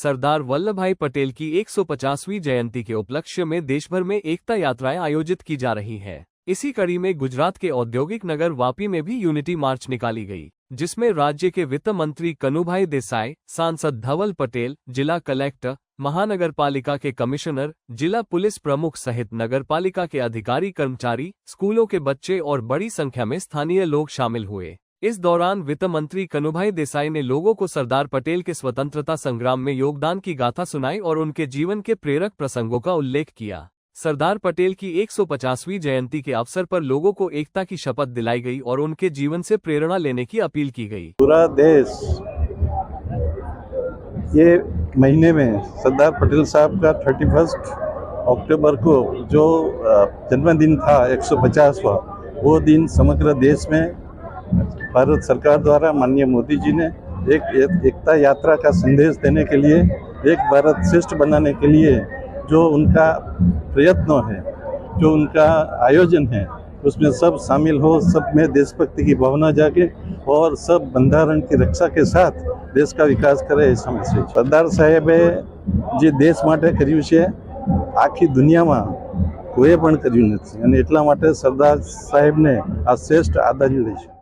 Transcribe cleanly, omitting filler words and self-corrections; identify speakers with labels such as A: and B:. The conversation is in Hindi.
A: सरदार वल्लभभाई पटेल की 150वीं जयंती के उपलक्ष्य में देशभर में एकता यात्राएं आयोजित की जा रही हैं। इसी कड़ी में गुजरात के औद्योगिक नगर वापी में भी यूनिटी मार्च निकाली गई, जिसमें राज्य के वित्त मंत्री कनुभाई देसाई, सांसद धवल पटेल, जिला कलेक्टर, महानगर पालिका के कमिश्नर, जिला पुलिस प्रमुख सहित नगर पालिका के अधिकारी कर्मचारी, स्कूलों के बच्चे और बड़ी संख्या में स्थानीय लोग शामिल हुए। इस दौरान वित्त मंत्री कनुभाई देसाई ने लोगों को सरदार पटेल के स्वतंत्रता संग्राम में योगदान की गाथा सुनाई और उनके जीवन के प्रेरक प्रसंगों का उल्लेख किया। सरदार पटेल की 150वीं जयंती के अवसर पर लोगों को एकता की शपथ दिलाई गई और उनके जीवन से प्रेरणा लेने की अपील की गई।
B: पूरा देश ये महीने में सरदार पटेल साहब का 31 अक्टूबर को जो जन्मदिन था 150वां, वो दिन समग्र देश में भारत सरकार द्वारा माननीय मोदी जी ने एक एकता यात्रा का संदेश देने के लिए, एक भारत श्रेष्ठ बनाने के लिए जो उनका प्रयत्न है, जो उनका आयोजन है, उसमें सब शामिल हो, सब में देशभक्ति की भावना जागे और सब बंधारण की रक्षा के साथ देश का विकास करे। ऐसा मैसेज सरदार साहेबे જે દેશ માટે કર્યું છે આખી દુનિયામાં કોઈએ પણ કર્યું નથી અને એટલા માટે સરદાર સાહેબને આ શ્રેષ્ઠ આદરાંજલિ છે।